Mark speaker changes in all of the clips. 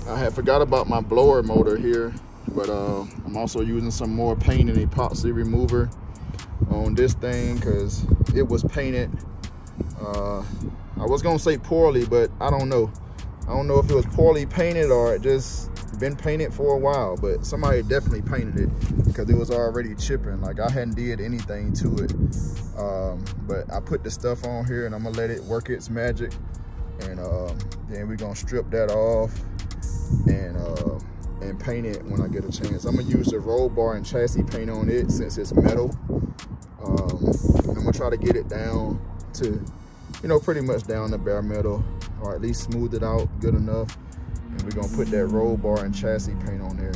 Speaker 1: I had forgot about my blower motor here, but I'm also using some more paint and epoxy remover on this thing because it was painted. I was gonna say poorly, but I don't know. I don't know if it was poorly painted or it just been painted for a while, but somebody definitely painted it because it was already chipping. Like I hadn't did anything to it. But I put the stuff on here and I'm gonna let it work its magic. And then we're gonna strip that off and paint it when I get a chance. I'm gonna use the roll bar and chassis paint on it since it's metal. I'm gonna try to get it down to, you know, pretty much down to bare metal, or at least smooth it out good enough. And we're gonna put that roll bar and chassis paint on there.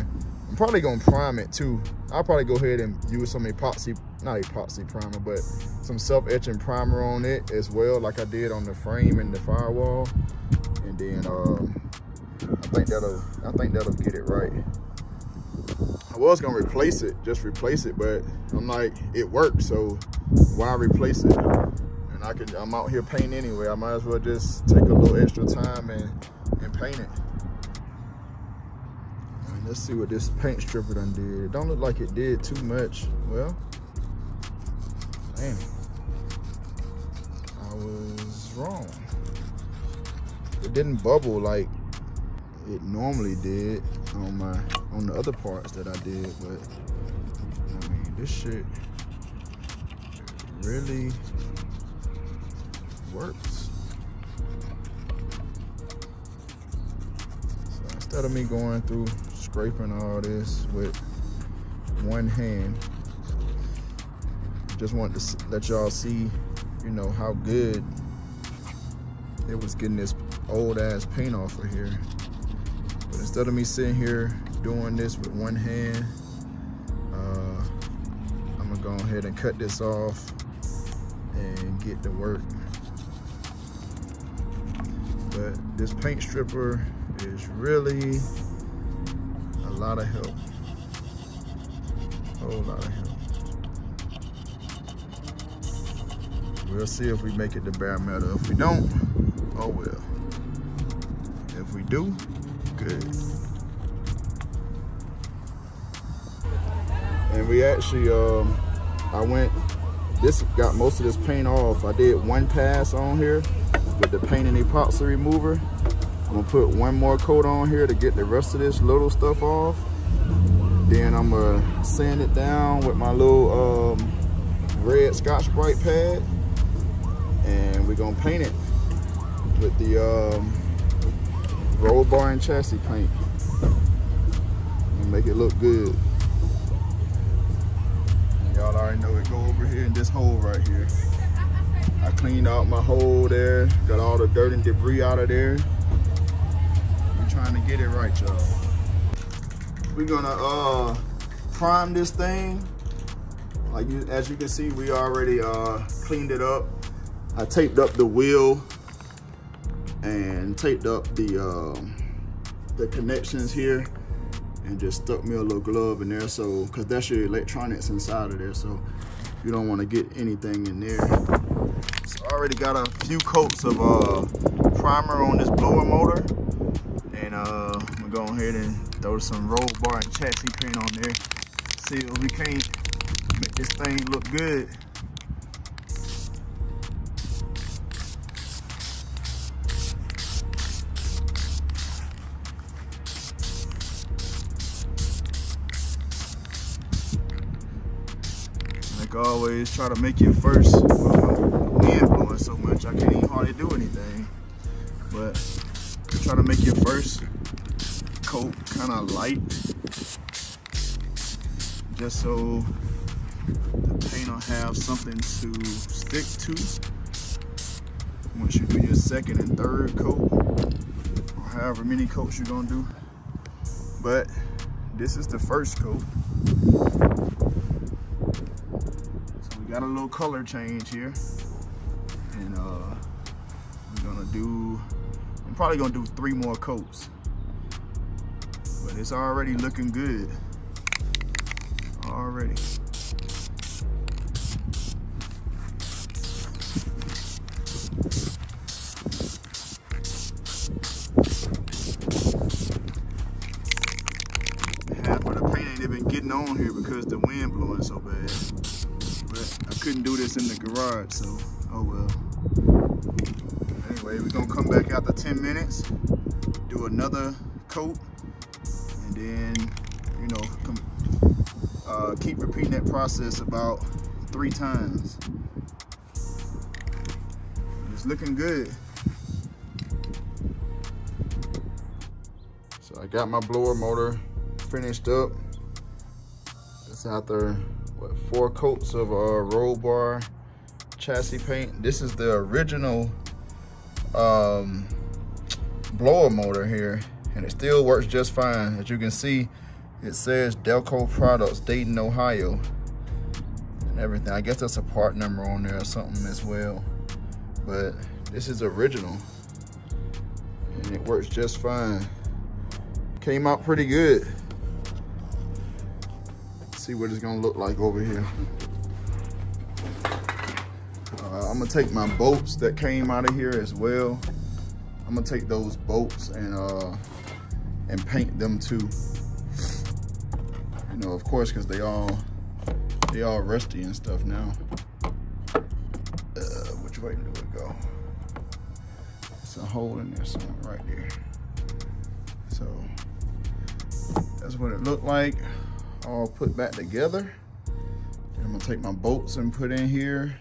Speaker 1: I'm probably gonna prime it too. I'll probably go ahead and use some epoxy, not epoxy primer, but some self-etching primer on it as well, like I did on the frame and the firewall. And then I think that'll get it right. I was gonna replace it, just replace it, but I'm like, it worked, so why replace it? And I'm out here painting anyway. I might as well just take a little extra time and paint it. And let's see what this paint stripper done did. It don't look like it did too much. Well, damn, I was wrong. It didn't bubble like it normally did on the other parts that I did, but I mean, this shit really works. So instead of me going through scraping all this with one hand, just wanted to let y'all see, you know, how good it was getting this old ass paint off of here. But instead of me sitting here doing this with one hand, I'm gonna go ahead and cut this off and get to work. But this paint stripper is really a lot of help. A whole lot of help. We'll see if we make it to bare metal. If we don't, oh well. If we do, good. And we actually, this got most of this paint off. I did one pass on here with the paint and epoxy remover. I'm gonna put one more coat on here to get the rest of this little stuff off. Then I'm gonna sand it down with my little red Scotch-Brite pad. And we're gonna paint it with the roll bar and chassis paint and make it look good. Y'all already know it go over here in this hole right here. I cleaned out my hole there, got all the dirt and debris out of there. We're trying to get it right, y'all. We're gonna prime this thing. Like as you can see, we already cleaned it up. I taped up the wheel and taped up the connections here and just stuck me a little glove in there, so because that's your electronics inside of there, so you don't want to get anything in there. So I already got a few coats of primer on this blower motor, and I'm gonna go ahead and throw some roll bar and chassis paint on there. See if we can't make this thing look good. Like always, try to make it first. The wind blowing so much, I can't even hardly do anything. But try to make your first coat kind of light, just so the paint will have something to stick to once you do your second and third coat, or however many coats you're gonna do. But this is the first coat. Got a little color change here, and I'm probably gonna do 3 more coats, but it's already looking good already. getting on here because the wind blowing so bad. But I couldn't do this in the garage, so oh well. Anyway, we're gonna come back after 10 minutes, do another coat, and then, you know, keep repeating that process about 3 times. It's looking good. So I got my blower motor finished up. It's after what, 4 coats of roll bar chassis paint. This is the original blower motor here, and it still works just fine. As you can see, it says Delco Products, Dayton, Ohio, and everything. I guess that's a part number on there or something as well, but this is original and it works just fine. Came out pretty good. Let's see what it's gonna look like over here. I'm gonna take my bolts that came out of here as well. I'm gonna take those bolts and paint them too. You know, of course, because they all rusty and stuff now. Which way do it go? It's a hole in there somewhere right there. So that's what it looked like, all put back together. And I'm gonna take my bolts and put in here,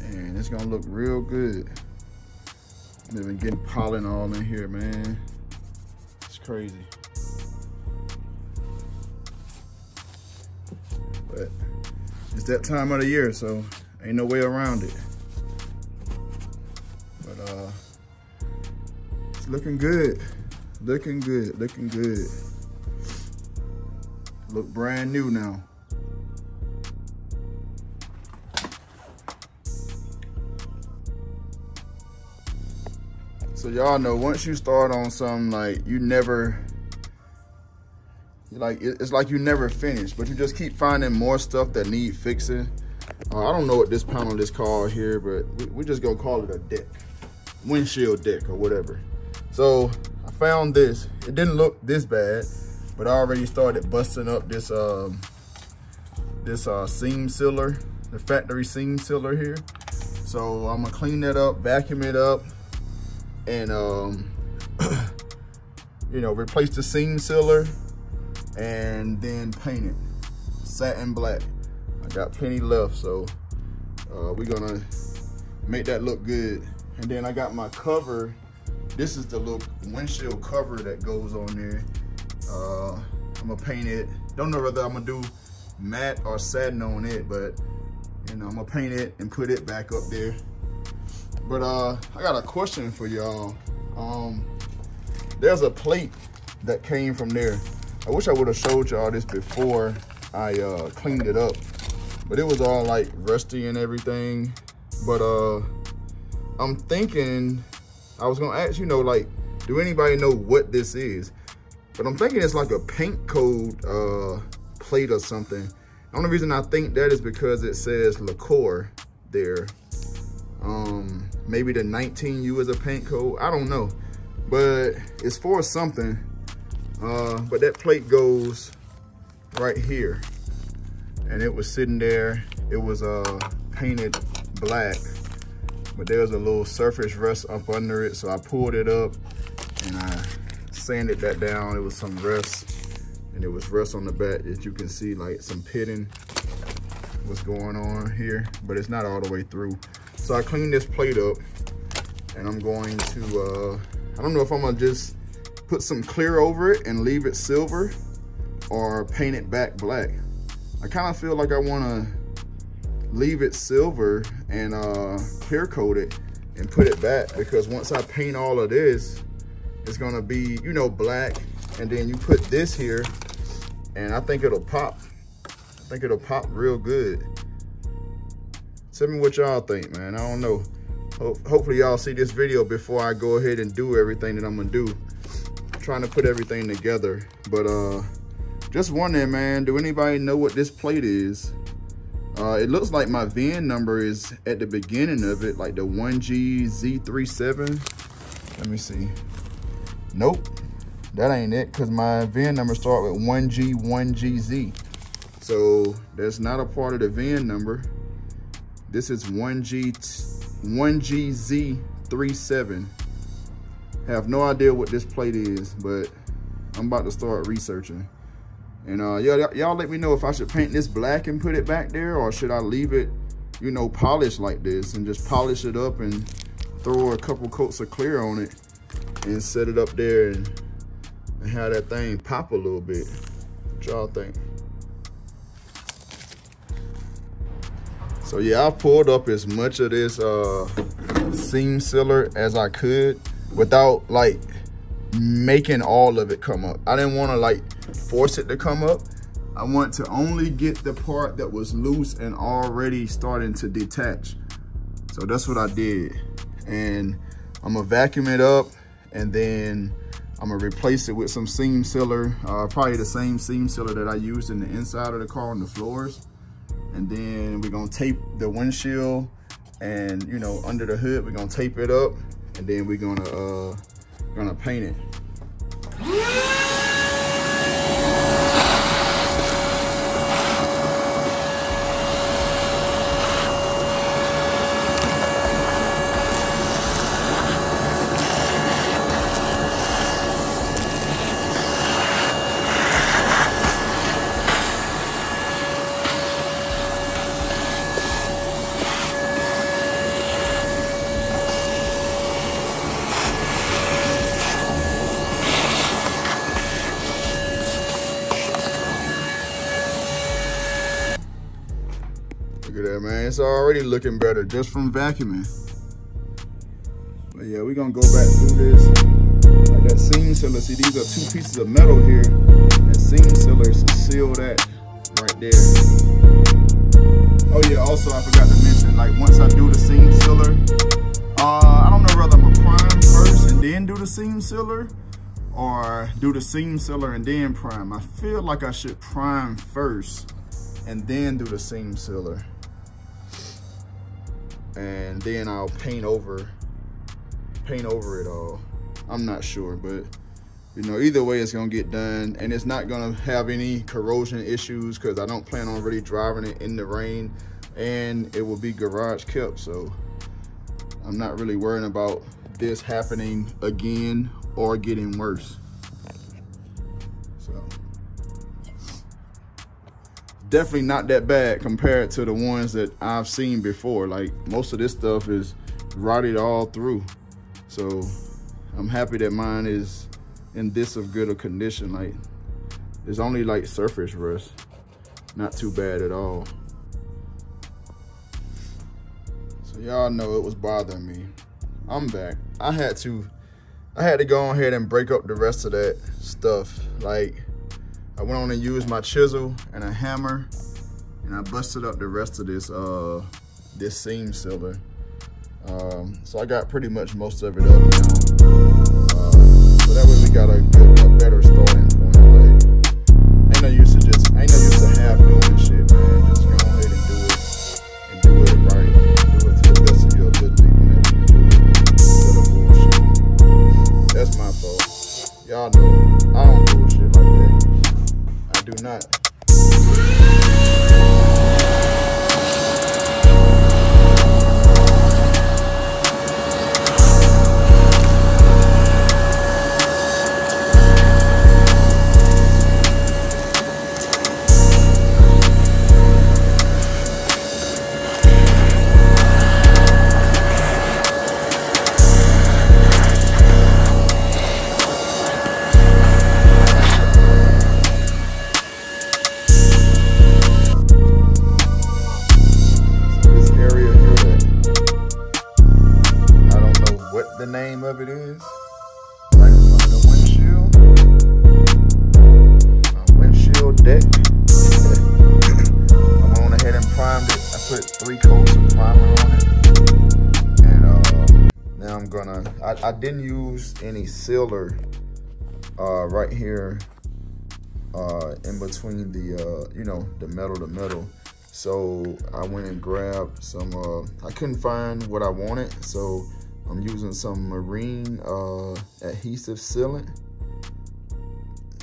Speaker 1: and it's gonna look real good. They've been getting pollen all in here, man. It's crazy. But it's that time of the year, so ain't no way around it. But it's looking good. Looking good, looking good. Look brand new now. So y'all know, once you start on something, like you never, it's like you never finish, but you just keep finding more stuff that need fixing. I don't know what this panel is called here, but we just gonna call it a deck, windshield deck or whatever. So I found this. It didn't look this bad, but I already started busting up this seam sealer, the factory seam sealer here. So I'm gonna clean that up, vacuum it up, and you know, replace the seam sealer and then paint it satin black. I got plenty left, so we're gonna make that look good. And then I got my cover. This is the little windshield cover that goes on there. I'm gonna paint it. Don't know whether I'm gonna do matte or satin on it, but you know, I'm gonna paint it and put it back up there. But I got a question for y'all. There's a plate that came from there. I wish I would have showed y'all this before I cleaned it up, but it was all like rusty and everything. But I'm thinking, I was gonna ask, you know, like, do anybody know what this is? But I'm thinking it's like a paint code plate or something. The only reason I think that is because it says liqueur there. Maybe the 19U is a paint code, I don't know. But it's for something. But that plate goes right here. And it was sitting there. It was painted black, but there was a little surface rust up under it. So I pulled it up and I sanded that down. It was some rust, and it was rust on the back, as you can see, like some pitting what's going on here, but it's not all the way through. So I cleaned this plate up, and I'm going to, I don't know if I'm gonna just put some clear over it and leave it silver, or paint it back black. I kind of feel like I wanna leave it silver and clear coat it and put it back, because once I paint all of this, it's gonna be, you know, black, and then you put this here, and I think it'll pop. I think it'll pop real good. Tell me what y'all think, man. I don't know. Hopefully y'all see this video before I go ahead and do everything that I'm gonna do. I'm trying to put everything together, but just wondering, man, do anybody know what this plate is? It looks like my VIN number is at the beginning of it, like the 1GZ37. Let me see. Nope, that ain't it, because my VIN number start with 1G1GZ. So that's not a part of the VIN number. This is 1GZ37. Have no idea what this plate is, but I'm about to start researching. And y'all let me know if I should paint this black and put it back there, or should I leave it, you know, polished like this and just polish it up and throw a couple coats of clear on it and set it up there and have that thing pop a little bit. What y'all think? So yeah, I pulled up as much of this seam sealer as I could without like making all of it come up. I didn't want to like force it to come up. I want to only get the part that was loose and already starting to detach. So that's what I did. And I'm gonna vacuum it up, and then I'm gonna replace it with some seam sealer, probably the same seam sealer that I used in the inside of the car on the floors. And then we're gonna tape the windshield, and you know, under the hood we're gonna tape it up, and then we're gonna paint it. Look at that, man. It's already looking better just from vacuuming. But yeah, we're gonna go back through this. Like that seam sealer, see, these are 2 pieces of metal here. That seam sealer seal that right there. Oh yeah, also I forgot to mention, like once I do the seam sealer, I don't know whether I'm gonna prime first and then do the seam sealer, or do the seam sealer and then prime. I feel like I should prime first and then do the seam sealer. And then I'll paint over it all. I'm not sure, but you know, either way it's gonna get done, and it's not gonna have any corrosion issues because I don't plan on really driving it in the rain, and it will be garage kept, so I'm not really worrying about this happening again or getting worse. So definitely not that bad compared to the ones that I've seen before. Like most of this stuff is rotted all through, so I'm happy that mine is in this of good a condition. Like it's only like surface rust, not too bad at all. So y'all know it was bothering me. I'm back. I had to go ahead and break up the rest of that stuff. Like I went on and used my chisel and a hammer, and I busted up the rest of this this seam sealer. So I got pretty much most of it up now. So that way we got a better starting point. Like ain't no use to half doing shit, man. Just go ahead and do it right. Do it to the best of your ability whenever you do it. Instead of bullshit. That's my fault. Y'all know I don't bullshit like that. I do not. The name of it is right in front of the windshield. My windshield deck. I went ahead and primed it. I put 3 coats of primer on it, and now I'm gonna. I didn't use any sealer right here in between the you know, the metal to metal. So I went and grabbed some. I couldn't find what I wanted, so I'm using some marine adhesive sealant,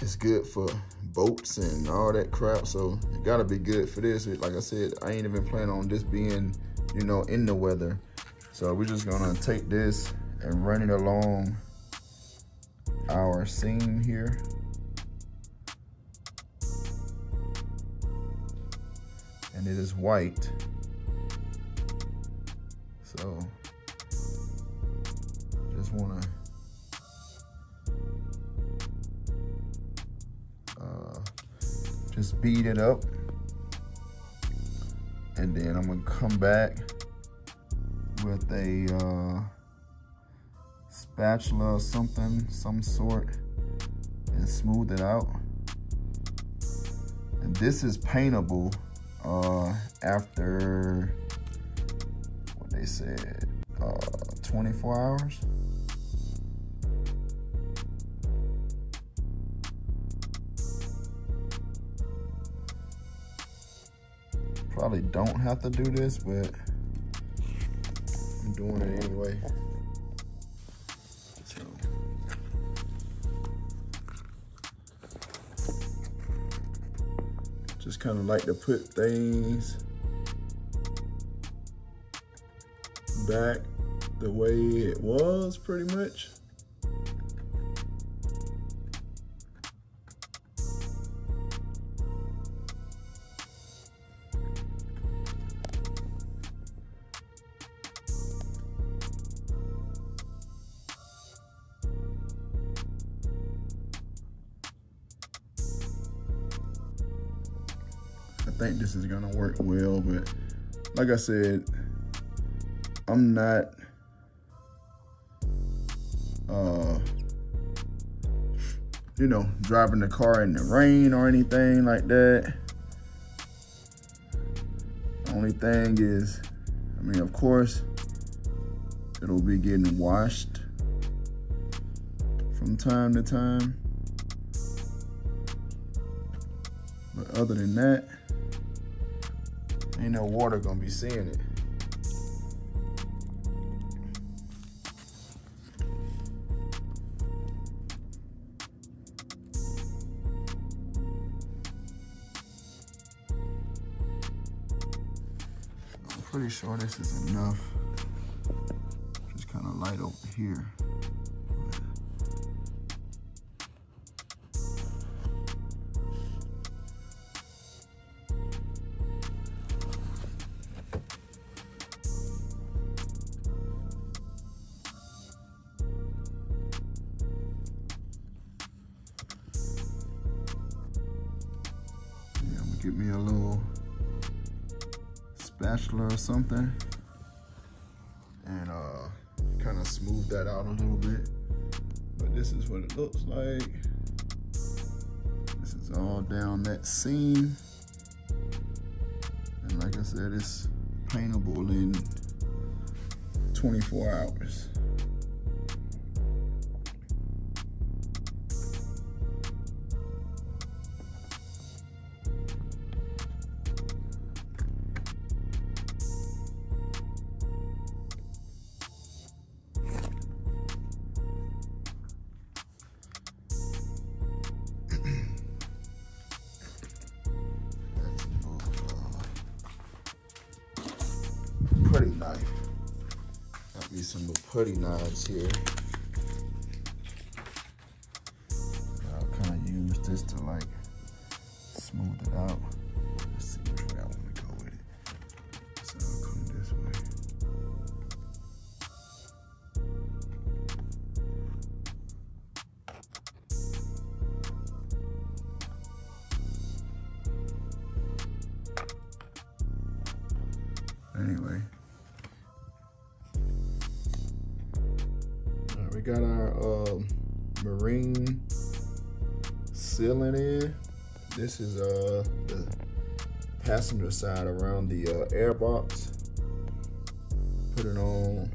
Speaker 1: it's good for boats and all that crap, so it gotta be good for this. Like I said, I ain't even planning on this being, you know, in the weather. So we're just gonna take this and run it along our seam here. And it is white. So just wanna just beat it up, and then I'm gonna come back with a spatula or something, some sort, and smooth it out. And this is paintable after what they said, 24 hours. Probably don't have to do this, but I'm doing it anyway. So just kind of like to put things back the way it was, pretty much. I think this is gonna work well, but like I said, I'm not you know, driving the car in the rain or anything like that. The only thing is, I mean, of course, it'll be getting washed from time to time. But other than that, ain't no water gonna be seeing it. I'm pretty sure this is enough. Just kind of light over here. Get me a little spatula or something and kind of smooth that out a little bit. But this is what it looks like. This is all down that seam. And like I said, it's paintable in 24 hours. Putty knife. Got me some putty knives here. I'll kind of use this to like smooth it out. Let's see which way I want to go with it. So I'll come this way. Anyway. We got our marine sealant in. This is the passenger side around the air box. Put it on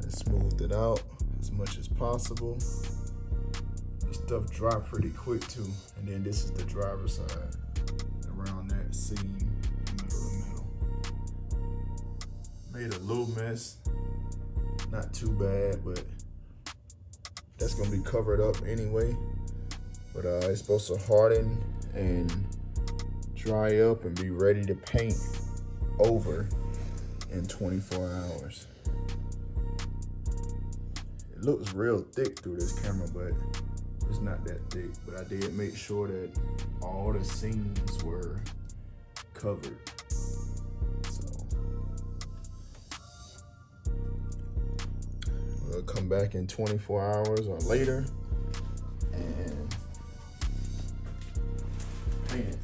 Speaker 1: and smooth it out as much as possible. This stuff dry pretty quick too. And then this is the driver's side around that seam, middle. Made a little mess. Not too bad, but that's gonna be covered up anyway. But it's supposed to harden and dry up and be ready to paint over in 24 hours. It looks real thick through this camera, but it's not that thick. But I did make sure that all the seams were covered. So we'll come back in 24 hours or later and paint it.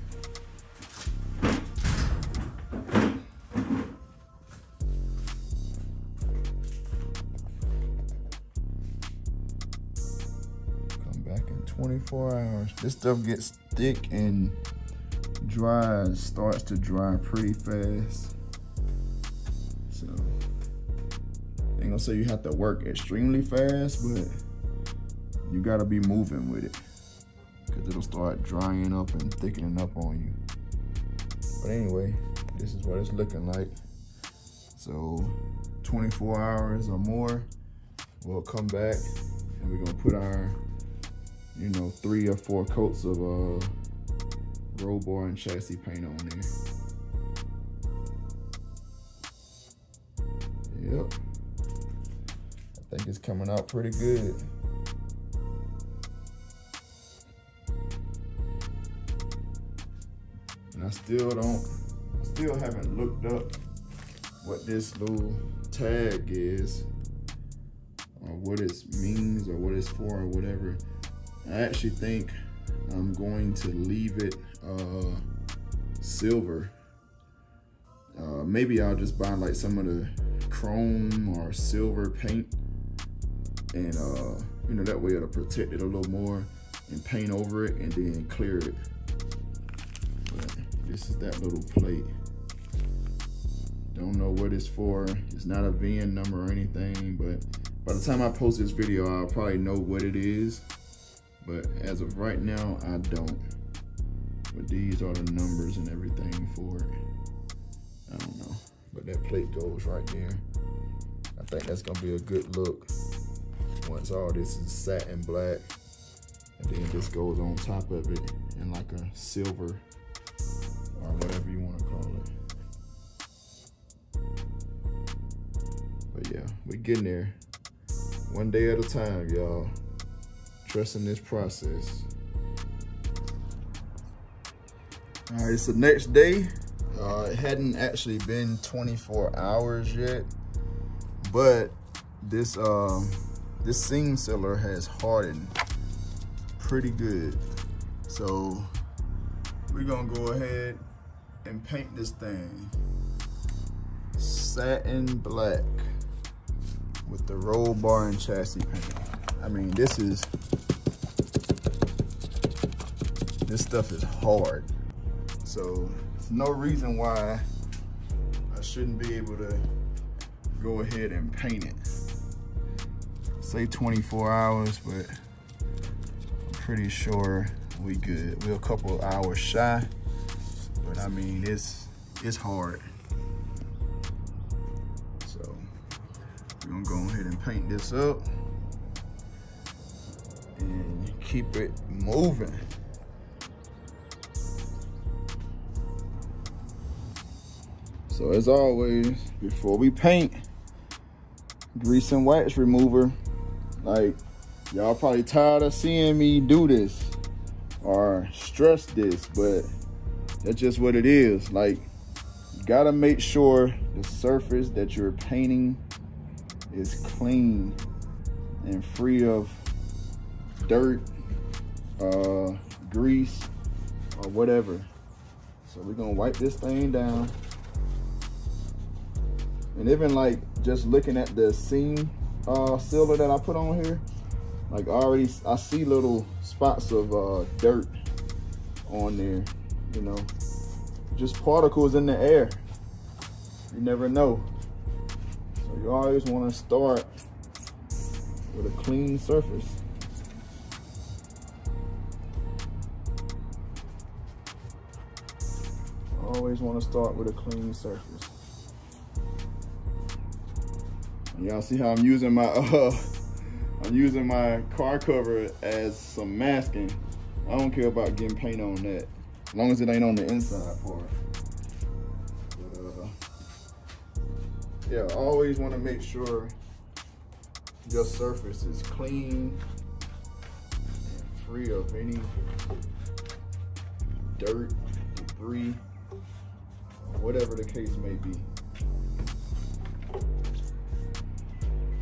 Speaker 1: Come back in 24 hours. This stuff gets thick and dries, starts to dry pretty fast. So I ain't gonna say you have to work extremely fast, but you gotta be moving with it, because it'll start drying up and thickening up on you. But anyway, this is what it's looking like. So 24 hours or more, we'll come back and we're gonna put our, 3 or 4 coats of roll bar and chassis paint on there. Yep, I think it's coming out pretty good. And I still haven't looked up what this little tag is, or what it means, or what it's for, or whatever. I actually think I'm going to leave it silver. Maybe I'll just buy like some of the chrome or silver paint, and that way it'll protect it a little more, and paint over it and then clear it. But this is that little plate. Don't know what it's for. It's not a VIN number or anything, but by the time I post this video, I'll probably know what it is. But as of right now, I don't. But these are the numbers and everything for it. I don't know. But that plate goes right there. I think that's gonna be a good look once all this is satin black. And then this goes on top of it in like a silver or whatever you wanna call it. But yeah, we're getting there. One day at a time, y'all. Trusting this process. All right, it's the next day. It hadn't actually been 24 hours yet, but this seam sealer has hardened pretty good. So we're gonna go ahead and paint this thing satin black with the roll bar and chassis paint. I mean, this stuff is hard. So there's no reason why I shouldn't be able to go ahead and paint it. Say 24 hours, but I'm pretty sure we good. We're a couple hours shy, but I mean, it's hard. So we're gonna go ahead and paint this up and keep it moving. So as always, before we paint, grease and wax remover. Like, y'all probably tired of seeing me do this or stress this, but that's just what it is. Like, you gotta make sure the surface that you're painting is clean and free of dirt, grease, or whatever. So we're gonna wipe this thing down. And even like just looking at the seam sealer that I put on here, like I see little spots of dirt on there, just particles in the air. You never know. So you always want to start with a clean surface. Always want to start with a clean surface. Y'all see how I'm using my car cover as some masking. I don't care about getting paint on that, as long as it ain't on the inside part. But, yeah, always want to make sure your surface is clean and free of any dirt, debris, whatever the case may be.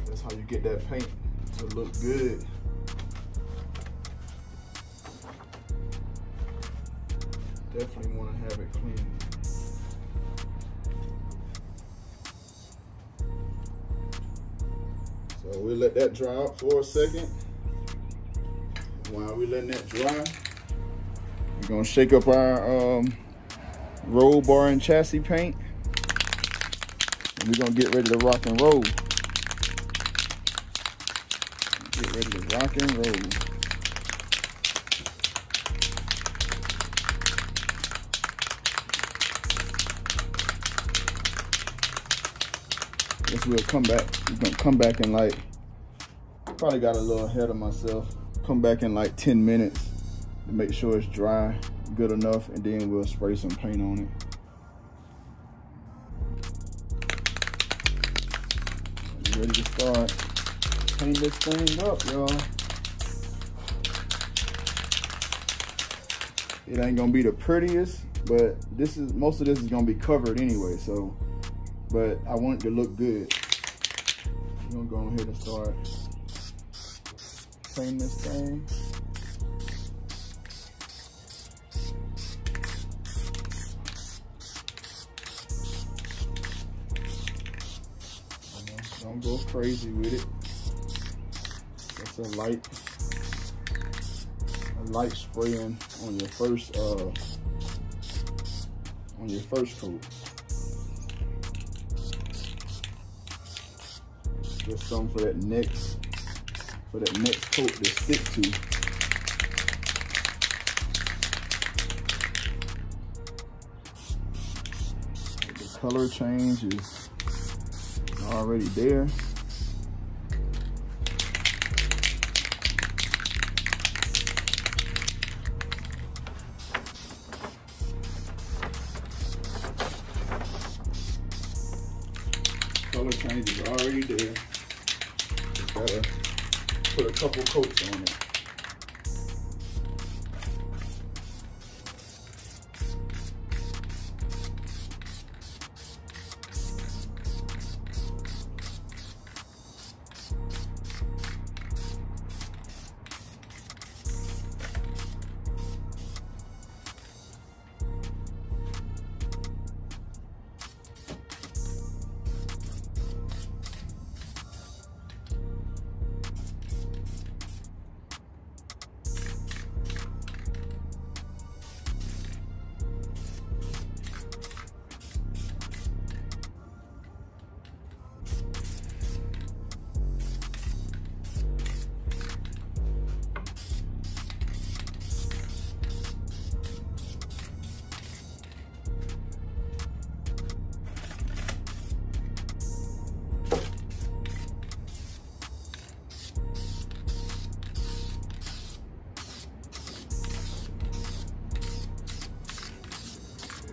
Speaker 1: That's how you get that paint to look good. Definitely want to have it clean. So we'll let that dry out for a second. While we're letting that dry, we're gonna shake up our roll bar and chassis paint. And we're gonna get ready to rock and roll. Get ready to rock and roll. Guess we'll come back. We're gonna come back in like, probably got a little ahead of myself. Come back in like 10 minutes to make sure it's dry good enough, and then we'll spray some paint on it. You ready to start paint this thing up, y'all? It ain't gonna be the prettiest, but this is, most of this is gonna be covered anyway, so, but I want it to look good. I'm gonna go ahead and start painting this thing. Don't go crazy with it. That's a light spraying on your first coat. Just something for that next coat to stick to. The color change is already there. Color change is already there. Just gotta put a couple coats on it.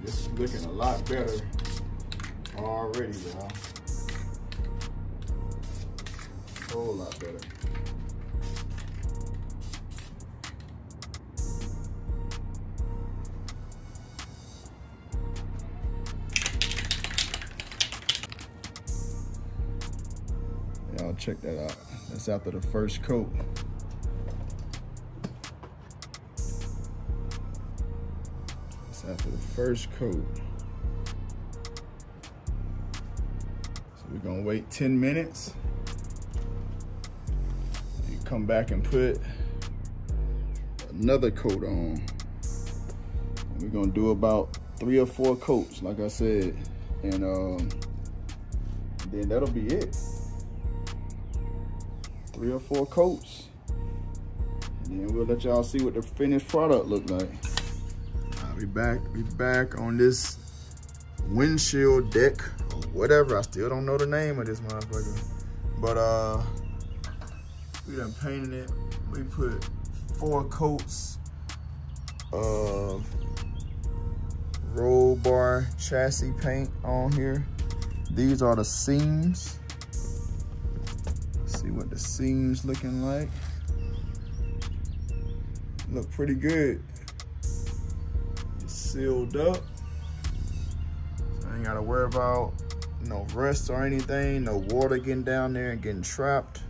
Speaker 1: This is looking a lot better already, y'all. A whole lot better. Y'all check that out. That's after the first coat. After the first coat. So we're gonna wait 10 minutes. You come back and put another coat on. And we're gonna do about 3 or 4 coats, like I said. And then that'll be it. 3 or 4 coats. And then we'll let y'all see what the finished product look like. We back on this windshield deck or whatever. I still don't know the name of this motherfucker. But we done painted it. We put 4 coats roll bar chassis paint on here. These are the seams. Let's see what the seams looking like. Look pretty good. It's sealed up. So I ain't gotta worry about no rust or anything, no water getting down there and getting trapped.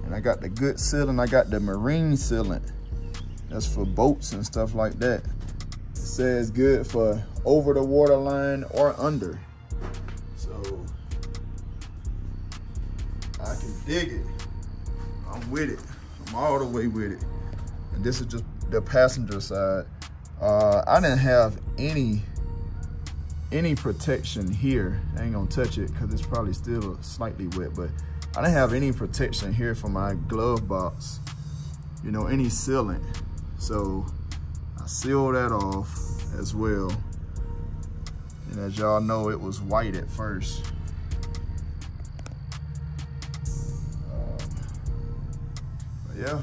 Speaker 1: And I got the good sealant, I got the marine sealant. That's for boats and stuff like that. It says good for over the water line or under. So I can dig it. I'm with it. I'm all the way with it. And this is just the passenger side. I didn't have any protection here. I ain't gonna touch it because it's probably still slightly wet, but I didn't have any protection here for my glove box, you know, any sealant. So I sealed that off as well. And as y'all know, it was white at first. But yeah,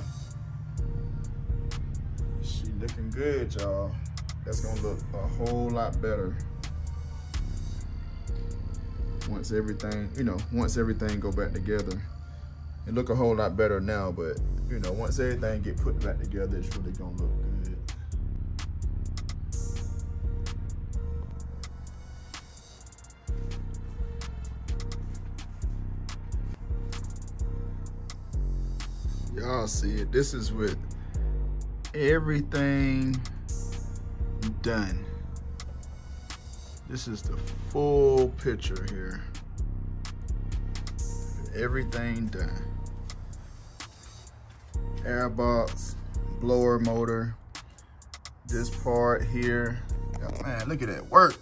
Speaker 1: she looking good, y'all. That's gonna look a whole lot better once everything, you know, once everything go back together. It look a whole lot better now, but you know, once everything get put back together, it's really gonna look good. Y'all see it, this is with everything done. This is the full picture here. Everything done. Airbox, blower motor, this part here. Man, look at that work.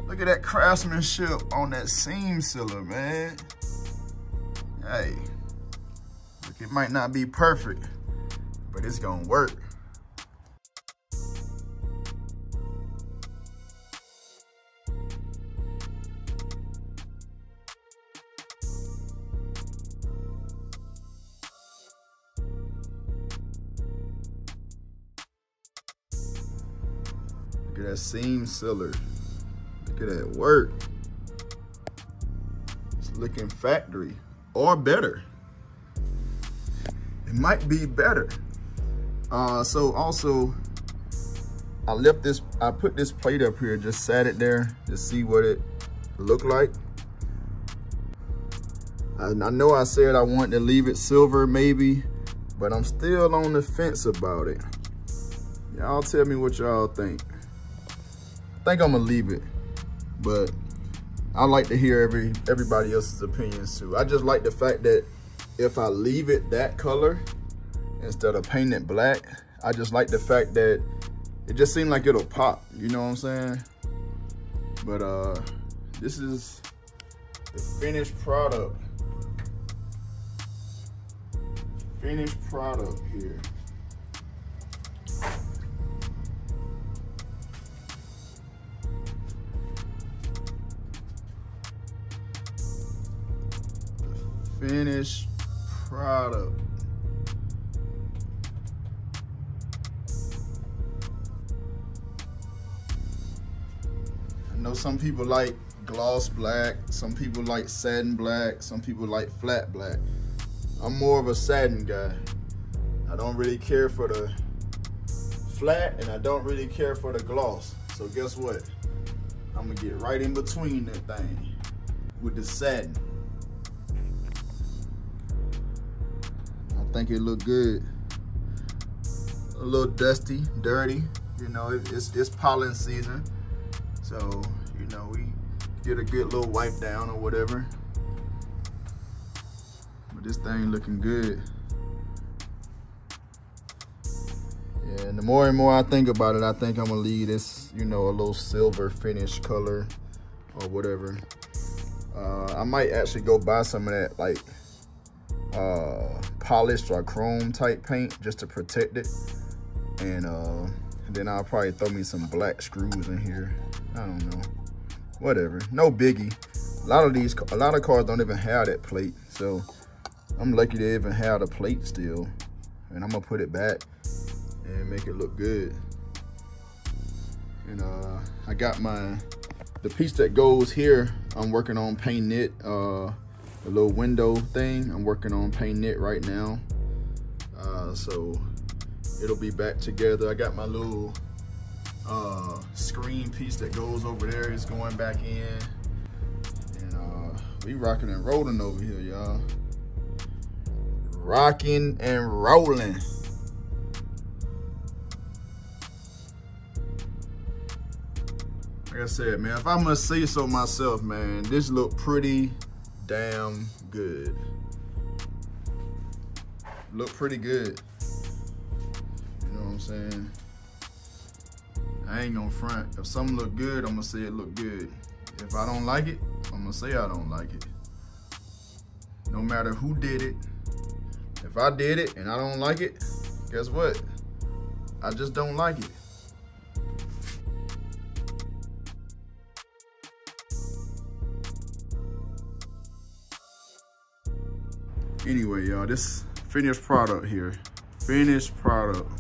Speaker 1: Look at that craftsmanship on that seam sealer, man. Hey, look, it might not be perfect, but it's gonna work. Look at that seam sealer. Look at that work. It's looking factory or better. It might be better. So also, I put this plate up here, just sat it there to see what it looked like. I know I said I wanted to leave it silver maybe, but I'm still on the fence about it. Y'all tell me what y'all think. I think I'm gonna leave it, but I like to hear everybody else's opinions too. I just like the fact that if I leave it that color instead of painting it black, I just like the fact that it just seemed like it'll pop, you know what I'm saying? But this is the finished product. Finished product here. Finished product. I know some people like gloss black, some people like satin black, some people like flat black. I'm more of a satin guy. I don't really care for the flat and I don't really care for the gloss. So guess what? I'm gonna get right in between that thing with the satin. I think it looked good. A little dusty, dirty. You know, it's pollen season. So, you know, we get a good little wipe down or whatever. But this thing looking good. Yeah, and the more and more I think about it, I think I'm gonna leave this, you know, a little silver finish color or whatever. I might actually go buy some of that, like, polished or chrome type paint just to protect it, and then I'll probably throw me some black screws in here. I don't know, whatever, no biggie. A lot of cars don't even have that plate, so I'm lucky to even have the plate still, and I'm gonna put it back and make it look good. And I got the piece that goes here, I'm working on painting it, the little window thing, I'm working on painting it right now. So it'll be back together. I got my little screen piece that goes over there, it's going back in. And we rocking and rolling over here, y'all. Rocking and rolling. Like I said, man, if I must say so myself, man, this look pretty damn good. Look pretty good. You know what I'm saying? I ain't gonna front. If something look good, I'm gonna say it look good. If I don't like it, I'm gonna say I don't like it. No matter who did it. If I did it and I don't like it, guess what? I just don't like it. Anyway, y'all, this finished product here. Finished product.